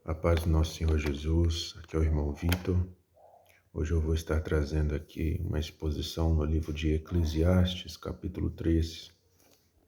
A paz do nosso Senhor Jesus, aqui é o irmão Vitor. Hoje eu vou estar trazendo aqui uma exposição no livro de Eclesiastes, capítulo 3,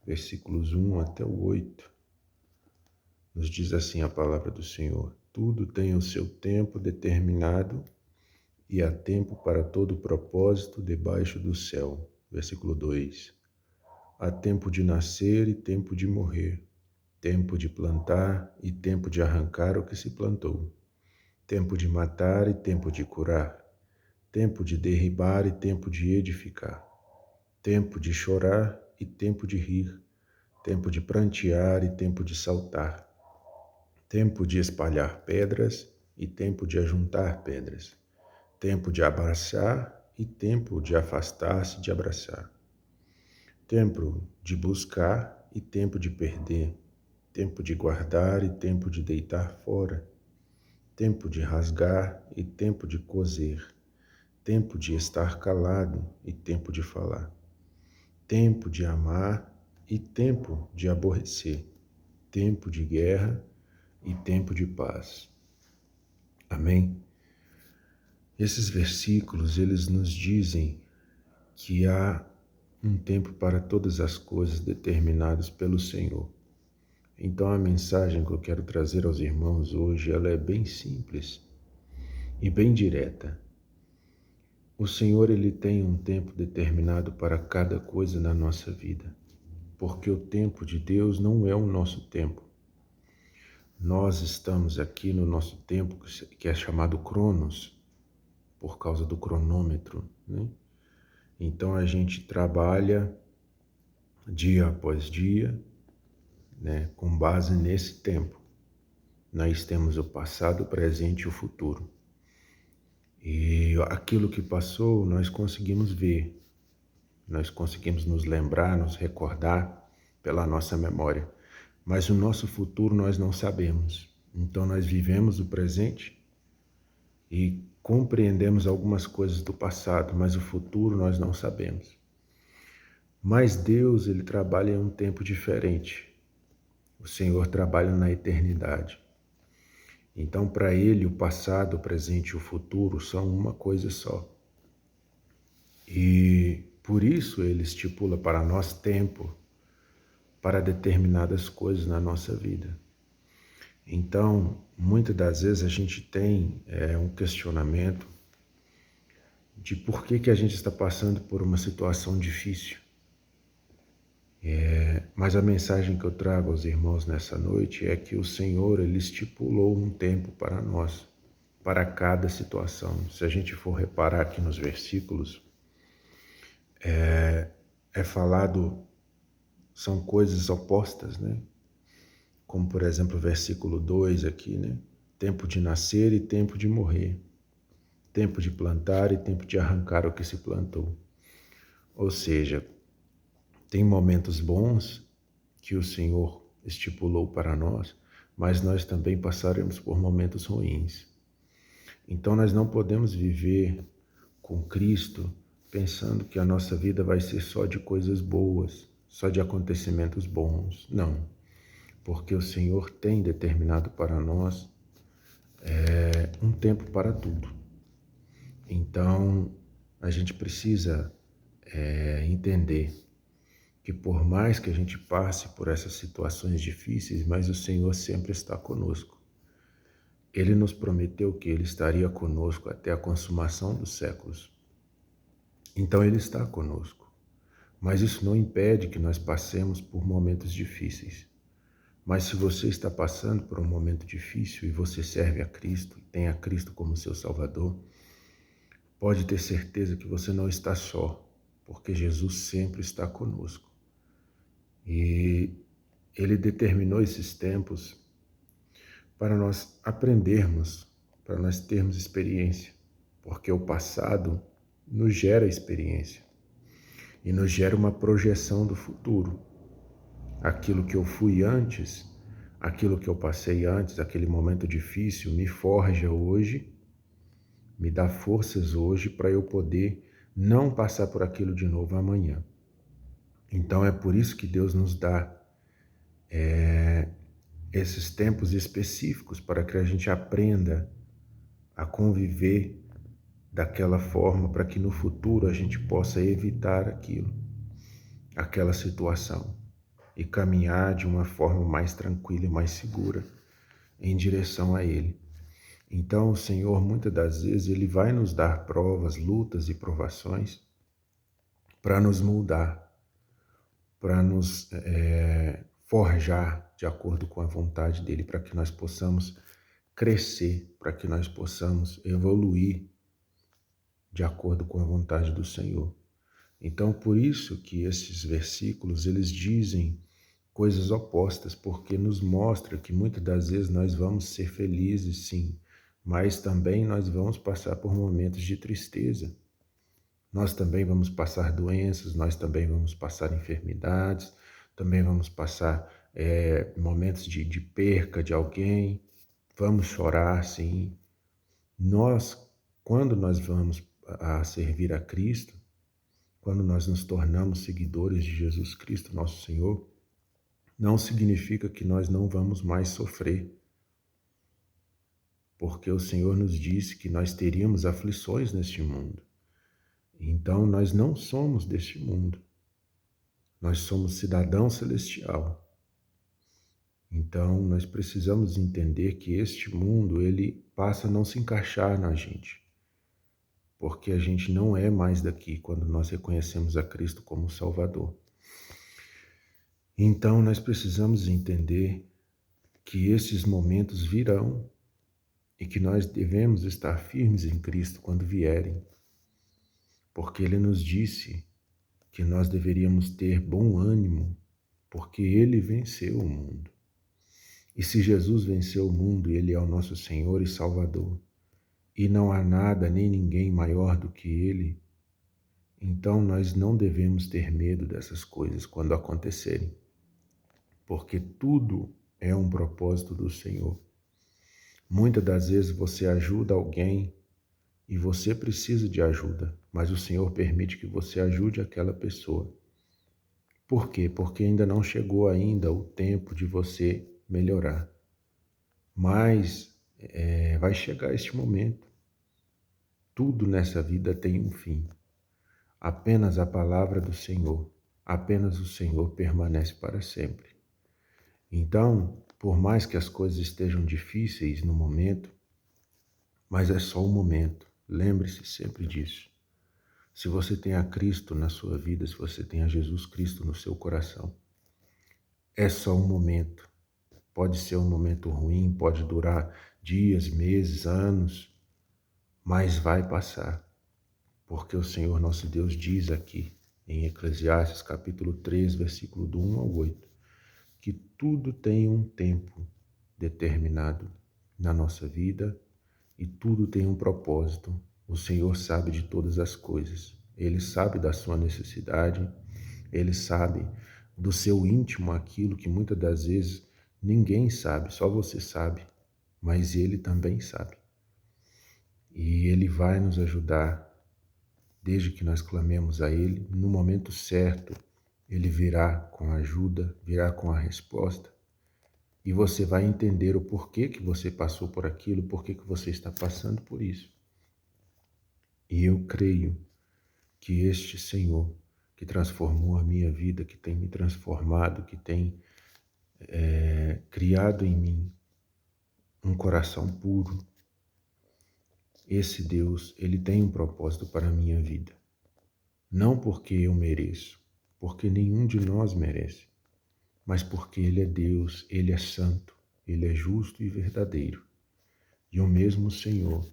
versículos 1 até o 8. Nos diz assim a palavra do Senhor: tudo tem o seu tempo determinado e há tempo para todo propósito debaixo do céu. Versículo 2: há tempo de nascer e tempo de morrer, tempo de plantar e tempo de arrancar o que se plantou, tempo de matar e tempo de curar, tempo de derribar e tempo de edificar, tempo de chorar e tempo de rir, tempo de prantear e tempo de saltar, tempo de espalhar pedras e tempo de ajuntar pedras, tempo de abraçar e tempo de afastar-se de abraçar, tempo de buscar e tempo de perder, tempo de guardar e tempo de deitar fora, tempo de rasgar e tempo de coser, tempo de estar calado e tempo de falar, tempo de amar e tempo de aborrecer, tempo de guerra e tempo de paz. Amém? Esses versículos, eles nos dizem que há um tempo para todas as coisas determinadas pelo Senhor. Então a mensagem que eu quero trazer aos irmãos hoje, ela é bem simples e bem direta. O Senhor, ele tem um tempo determinado para cada coisa na nossa vida, porque o tempo de Deus não é o nosso tempo. Nós estamos aqui no nosso tempo, que é chamado Cronos, por causa do cronômetro, né? Então a gente trabalha dia após dia, né, com base nesse tempo. Nós temos o passado, o presente e o futuro. E aquilo que passou, nós conseguimos ver, nós conseguimos nos lembrar, nos recordar pela nossa memória. Mas o nosso futuro nós não sabemos. Então nós vivemos o presente e compreendemos algumas coisas do passado, mas o futuro nós não sabemos. Mas Deus, ele trabalha em um tempo diferente. O Senhor trabalha na eternidade. Então, para ele, o passado, o presente e o futuro são uma coisa só. E por isso ele estipula para nós tempo para determinadas coisas na nossa vida. Então, muitas das vezes a gente tem um questionamento de por que a gente está passando por uma situação difícil. Mas a mensagem que eu trago aos irmãos nessa noite é que o Senhor, ele estipulou um tempo para nós, para cada situação. Se a gente for reparar aqui nos versículos, é falado, são coisas opostas, né? Como, por exemplo, o versículo 2 aqui, né? Tempo de nascer e tempo de morrer, tempo de plantar e tempo de arrancar o que se plantou. Ou seja, tem momentos bons que o Senhor estipulou para nós, mas nós também passaremos por momentos ruins. Então nós não podemos viver com Cristo pensando que a nossa vida vai ser só de coisas boas, só de acontecimentos bons. Não, porque o Senhor tem determinado para nós um tempo para tudo. Então a gente precisa entender que por mais que a gente passe por essas situações difíceis, mas o Senhor sempre está conosco. Ele nos prometeu que Ele estaria conosco até a consumação dos séculos. Então Ele está conosco. Mas isso não impede que nós passemos por momentos difíceis. Mas se você está passando por um momento difícil e você serve a Cristo, e tem a Cristo como seu Salvador, pode ter certeza que você não está só, porque Jesus sempre está conosco. E Ele determinou esses tempos para nós aprendermos, para nós termos experiência, porque o passado nos gera experiência e nos gera uma projeção do futuro. Aquilo que eu fui antes, aquilo que eu passei antes, aquele momento difícil, me forja hoje, me dá forças hoje para eu poder não passar por aquilo de novo amanhã. Então é por isso que Deus nos dá esses tempos específicos para que a gente aprenda a conviver daquela forma para que no futuro a gente possa evitar aquela situação e caminhar de uma forma mais tranquila e mais segura em direção a Ele. Então, o Senhor, muitas das vezes, Ele vai nos dar provas, lutas e provações para nos moldar, para nos forjar de acordo com a vontade dEle, para que nós possamos crescer, para que nós possamos evoluir de acordo com a vontade do Senhor. Então, por isso que esses versículos, eles dizem coisas opostas, porque nos mostra que muitas das vezes nós vamos ser felizes, sim, mas também nós vamos passar por momentos de tristeza. Nós também vamos passar doenças, nós também vamos passar enfermidades, também vamos passar momentos de perca de alguém, vamos chorar, sim. Quando nós vamos a servir a Cristo, quando nós nos tornamos seguidores de Jesus Cristo, nosso Senhor, não significa que nós não vamos mais sofrer, porque o Senhor nos disse que nós teríamos aflições neste mundo. Então, nós não somos deste mundo. Nós somos cidadão celestial. Então, nós precisamos entender que este mundo, ele passa a não se encaixar na gente, porque a gente não é mais daqui quando nós reconhecemos a Cristo como Salvador. Então, nós precisamos entender que esses momentos virão e que nós devemos estar firmes em Cristo quando vierem, porque Ele nos disse que nós deveríamos ter bom ânimo, porque Ele venceu o mundo. E se Jesus venceu o mundo, Ele é o nosso Senhor e Salvador, e não há nada nem ninguém maior do que Ele, então nós não devemos ter medo dessas coisas quando acontecerem, porque tudo é um propósito do Senhor. Muitas das vezes você ajuda alguém e você precisa de ajuda, mas o Senhor permite que você ajude aquela pessoa. Por quê? Porque ainda não chegou ainda o tempo de você melhorar. Mas vai chegar este momento. Tudo nessa vida tem um fim. Apenas a palavra do Senhor, apenas o Senhor permanece para sempre. Então, por mais que as coisas estejam difíceis no momento, mas é só um momento. Lembre-se sempre disso. Se você tem a Cristo na sua vida, se você tem a Jesus Cristo no seu coração, é só um momento. Pode ser um momento ruim, pode durar dias, meses, anos, mas vai passar. Porque o Senhor nosso Deus diz aqui em Eclesiastes capítulo 3, versículo do 1 ao 8, que tudo tem um tempo determinado na nossa vida e tudo tem um propósito. O Senhor sabe de todas as coisas. Ele sabe da sua necessidade, Ele sabe do seu íntimo aquilo que muitas das vezes ninguém sabe, só você sabe, mas Ele também sabe. E Ele vai nos ajudar, desde que nós clamemos a Ele, no momento certo, Ele virá com a ajuda, virá com a resposta, e você vai entender o porquê que você passou por aquilo, porquê que você está passando por isso. E eu creio que este Senhor, que transformou a minha vida, que tem me transformado, que tem criado em mim um coração puro, esse Deus, Ele tem um propósito para a minha vida. Não porque eu mereço, porque nenhum de nós merece, mas porque Ele é Deus, Ele é santo, Ele é justo e verdadeiro. E o mesmo Senhor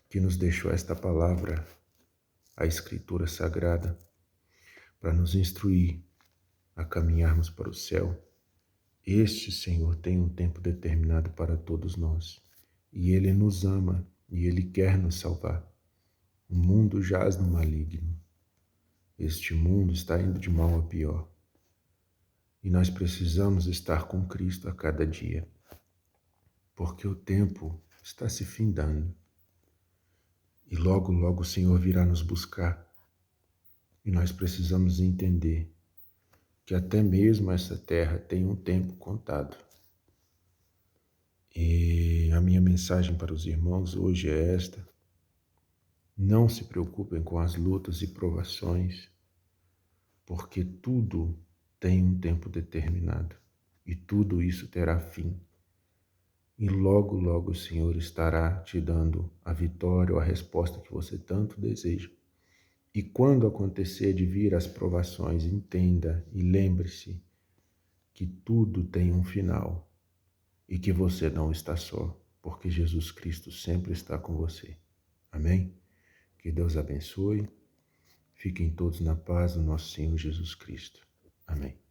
que nos deixou esta palavra, a Escritura Sagrada, para nos instruir a caminharmos para o céu, este Senhor tem um tempo determinado para todos nós. E Ele nos ama e Ele quer nos salvar. O mundo jaz no maligno. Este mundo está indo de mal a pior. E nós precisamos estar com Cristo a cada dia, porque o tempo está se findando. E logo, logo o Senhor virá nos buscar. E nós precisamos entender que até mesmo essa terra tem um tempo contado. E a minha mensagem para os irmãos hoje é esta: não se preocupem com as lutas e provações, porque tudo tem um tempo determinado e tudo isso terá fim. E logo, logo o Senhor estará te dando a vitória ou a resposta que você tanto deseja. E quando acontecer de vir as provações, entenda e lembre-se que tudo tem um final e que você não está só, porque Jesus Cristo sempre está com você. Amém? Que Deus abençoe. Fiquem todos na paz do nosso Senhor Jesus Cristo. Amém.